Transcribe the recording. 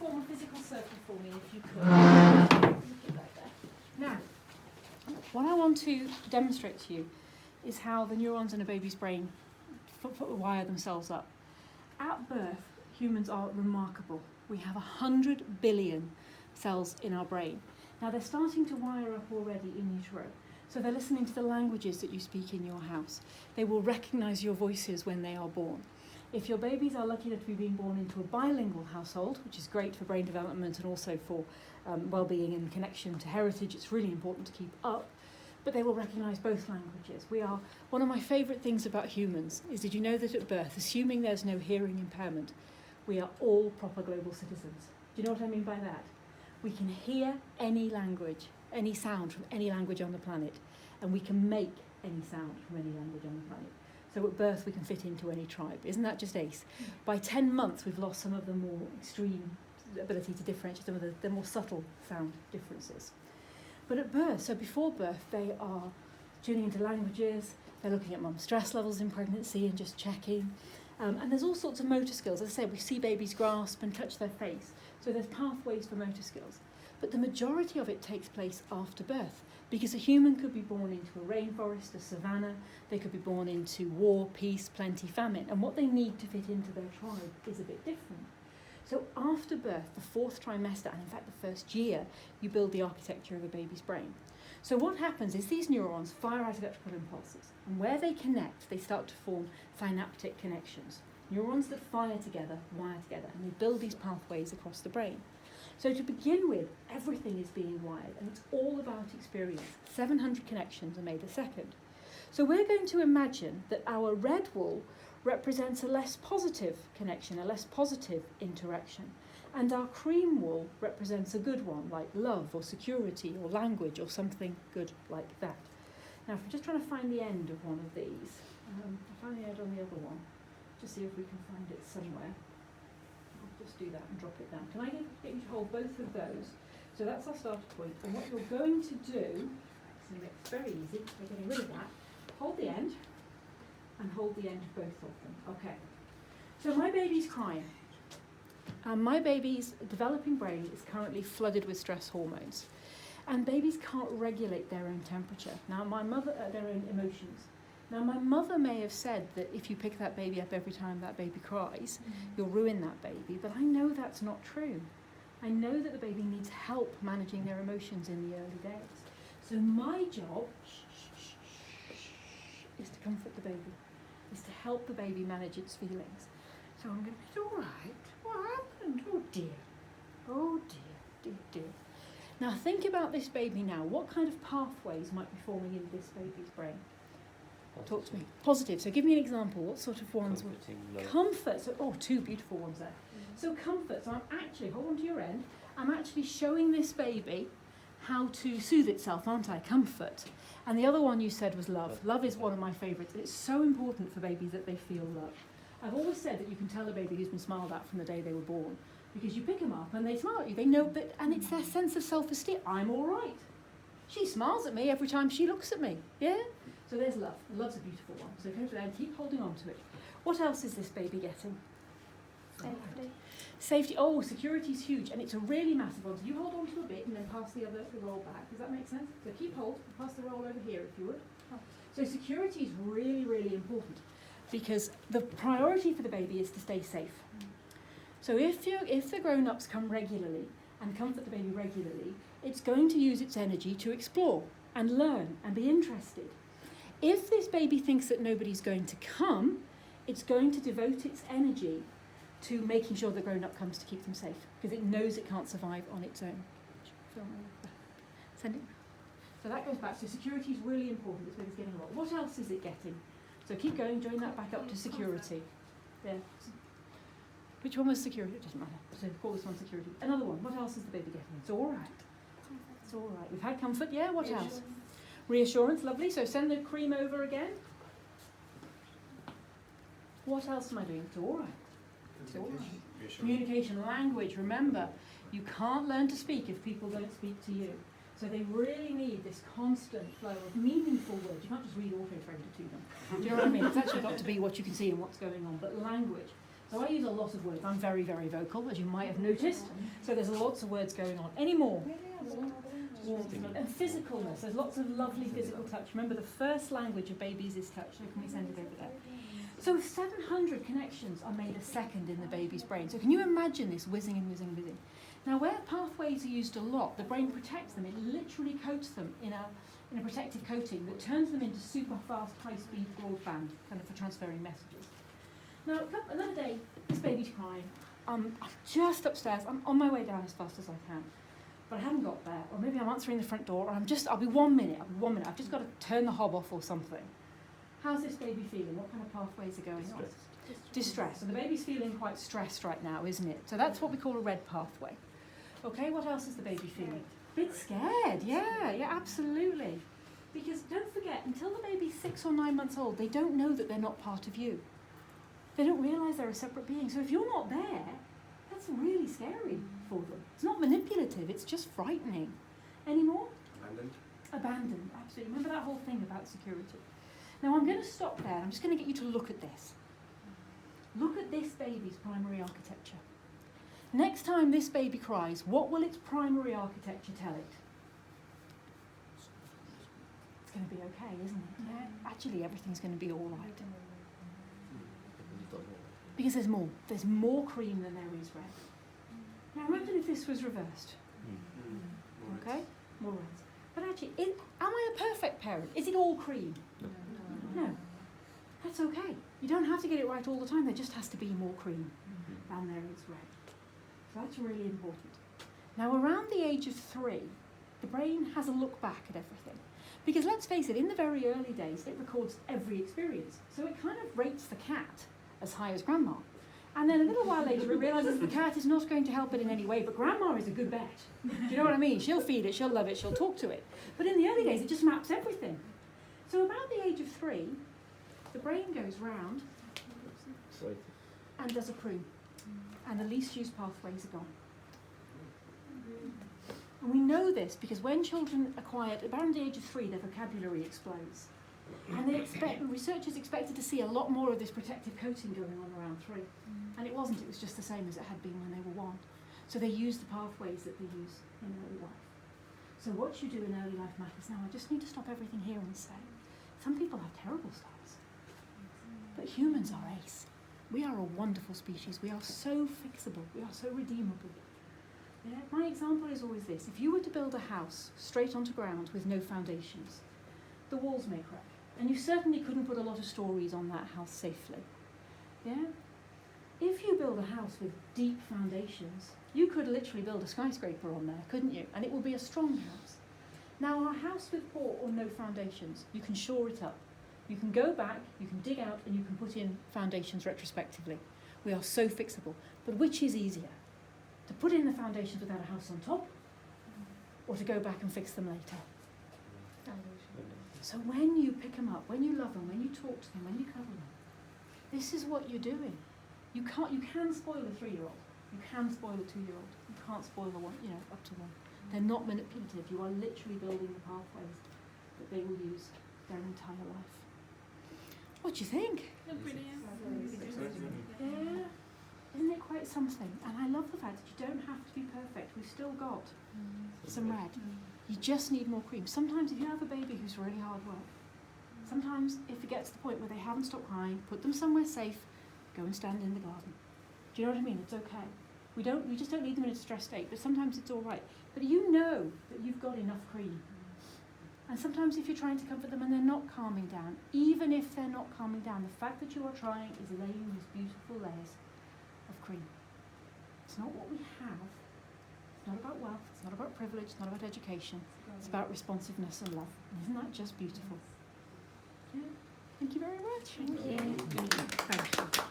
form a physical circle for me if you could. Like that. Now, what I want to demonstrate to you is how the neurons in a baby's brain wire themselves up. At birth, humans are remarkable. We have 100 billion cells in our brain. Now they're starting to wire up already in utero. So they're listening to the languages that you speak in your house. They will recognise your voices when they are born. If your babies are lucky enough to be being born into a bilingual household, which is great for brain development and also for well-being and connection to heritage, it's really important to keep up, but they will recognise both languages. One of my favourite things about humans is, did you know that at birth, assuming there's no hearing impairment, we are all proper global citizens? Do you know what I mean by that? We can hear any language, any sound from any language on the planet, and we can make any sound from any language on the planet. So at birth we can fit into any tribe. Isn't that just ace? By 10 months we've lost some of the more extreme ability to differentiate some of the more subtle sound differences. But at birth, so before birth, they are tuning into languages, they're looking at mum's stress levels in pregnancy and just checking. And there's all sorts of motor skills. As I said, we see babies grasp and touch their face. So there's pathways for motor skills. But the majority of it takes place after birth, because a human could be born into a rainforest, a savanna, they could be born into war, peace, plenty, famine, and what they need to fit into their tribe is a bit different. So after birth, the fourth trimester, and in fact the first year, you build the architecture of a baby's brain. So what happens is these neurons fire out electrical impulses, and where they connect, they start to form synaptic connections. Neurons that fire together, wire together, and they build these pathways across the brain. So to begin with, everything is being wired, and it's all about experience. 700 connections are made a second. So we're going to imagine that our red wool represents a less positive connection, a less positive interaction, and our cream wool represents a good one, like love or security or language or something good like that. Now, if we're just trying to find the end of one of these, I'll find the end on the other one, just see if we can find it somewhere. Just do that and drop it down. Can I get you to hold both of those? So that's our starter point. And what you're going to do, it's very easy, we're getting rid of that, hold the end and hold the end of both of them. Okay. So my baby's crying. My baby's developing brain is currently flooded with stress hormones. And babies can't regulate their own temperature. Now their own emotions. Now, my mother may have said that if you pick that baby up every time that baby cries, you'll ruin that baby, but I know that's not true. I know that the baby needs help managing their emotions in the early days. So my job is to comfort the baby, is to help the baby manage its feelings. So I'm going to, it's all right. What happened? Oh dear. Oh dear, dear, dear. Now think about this baby now. What kind of pathways might be forming in this baby's brain? Talk to me. Positive. So give me an example. What sort of ones? Comfort. So, two beautiful ones there. So comfort. So I'm actually, hold on to your end, I'm actually showing this baby how to soothe itself, aren't I? Comfort. And the other one you said was love. Love is one of my favourites. It's so important for babies that they feel love. I've always said that you can tell a baby who's been smiled at from the day they were born, because you pick them up and they smile at you. They know that, and it's their sense of self-esteem. I'm all right. She smiles at me every time she looks at me. Yeah? So there's love. Love's a beautiful one. So go to there and keep holding on to it. What else is this baby getting? Safety. Safety. Oh, security's huge, and it's a really massive one. So you hold on to a bit and then pass the roll back. Does that make sense? So keep hold. Pass the roll over here if you would. So security is really, really important, because the priority for the baby is to stay safe. So if the grown-ups come regularly and comfort the baby regularly, it's going to use its energy to explore and learn and be interested. If this baby thinks that nobody's going to come, it's going to devote its energy to making sure the grown-up comes to keep them safe, because it knows it can't survive on its own. Send it. So that goes back. So security is really important. This baby's getting a lot. What else is it getting? So keep going, join that back up to security. There. Which one was security? It doesn't matter. So call this one security. Another one. What else is the baby getting? It's all right. It's all right. We've had comfort. Yeah, what else? Reassurance, lovely. So send the cream over again. What else am I doing? It's all right. It's all right. Communication, language. Remember, you can't learn to speak if people don't speak to you. So they really need this constant flow of meaningful words. You can't just read auto-trader to them. Do you know what I mean? It's actually got to be what you can see and what's going on. But language. So I use a lot of words. I'm very, very vocal, as you might have noticed. So there's lots of words going on. Any more? Warmth and physicalness. There's lots of lovely physical touch. Remember, the first language of babies is touch. So can we send it over there? So 700 connections are made a second in the baby's brain. So can you imagine this whizzing and whizzing and whizzing? Now, where pathways are used a lot, the brain protects them. It literally coats them in a protective coating that turns them into super fast, high-speed broadband, kind of for transferring messages. Now, another day, this baby's crying. I'm just upstairs. I'm on my way down as fast as I can. But I haven't got there. Or maybe I'm answering the front door, or I'll be 1 minute. I've just got to turn the hob off or something. How's this baby feeling? What kind of pathways are going on? Distress. So the baby's feeling quite stressed right now, isn't it? So that's what we call a red pathway. Okay, what else is the baby feeling? A bit scared, yeah, absolutely. Because don't forget, until the baby's 6 or 9 months old, they don't know that they're not part of you. They don't realise they're a separate being. So if you're not there, that's really scary for them. It's not manipulative, it's just frightening. Any more? Abandoned, absolutely. Remember that whole thing about security. Now I'm going to stop there. I'm just going to get you to look at this. Look at this baby's primary architecture. Next time this baby cries, what will its primary architecture tell it? It's going to be okay, isn't it? Yeah. Actually, everything's going to be all right. Because there's more. There's more cream than there is red. Now imagine if this was reversed. Okay? More reds. But actually, am I a perfect parent? Is it all cream? No. That's okay. You don't have to get it right all the time. There just has to be more cream than there is red. So that's really important. Now around the age of 3, the brain has a look back at everything. Because let's face it, in the very early days, it records every experience. So it kind of rates the cat as high as grandma. And then a little while later, it realises the cat is not going to help it in any way, but grandma is a good bet. Do you know what I mean? She'll feed it, she'll love it, she'll talk to it. But in the early days, it just maps everything. So about the age of 3, the brain goes round and does a prune. And the least used pathways are gone. And we know this because when children acquire, around the age of 3, their vocabulary explodes. And researchers expected to see a lot more of this protective coating going on around 3. And it wasn't, it was just the same as it had been when they were 1. So they used the pathways that they use in early life. So what you do in early life matters. Now I just need to stop everything here and say, some people have terrible styles, but humans are ace. We are a wonderful species. We are so fixable. We are so redeemable. Yeah? My example is always this. If you were to build a house straight onto ground with no foundations, the walls may crack. And you certainly couldn't put a lot of stories on that house safely. Yeah? If you build a house with deep foundations, you could literally build a skyscraper on there, couldn't you? And it will be a strong house. Now, a house with poor or no foundations, you can shore it up. You can go back, you can dig out, and you can put in foundations retrospectively. We are so fixable. But which is easier? To put in the foundations without a house on top, or to go back and fix them later? So when you pick them up, when you love them, when you talk to them, when you cuddle them, this is what you're doing. You can spoil a 3-year-old. You can spoil a 2-year-old. You can't spoil the 1, up to 1. They're not manipulative. You are literally building the pathways that they will use their entire life. What do you think? Brilliant. Yeah. Isn't it quite something? And I love the fact that you don't have to be perfect. We've still got some red. You just need more cream. Sometimes if you have a baby who's really hard work, sometimes if it gets to the point where they haven't stopped crying, put them somewhere safe, go and stand in the garden. Do you know what I mean? It's okay. We just don't need them in a stressed state, but sometimes it's all right. But you know that you've got enough cream. And sometimes if you're trying to comfort them and they're not calming down, even if they're not calming down, the fact that you are trying is laying these beautiful layers of cream. It's not what we have. It's not about wealth. It's not about privilege. It's not about education. It's about responsiveness and love. And isn't that just beautiful? Yeah. Thank you very much. Thank you. Thank you.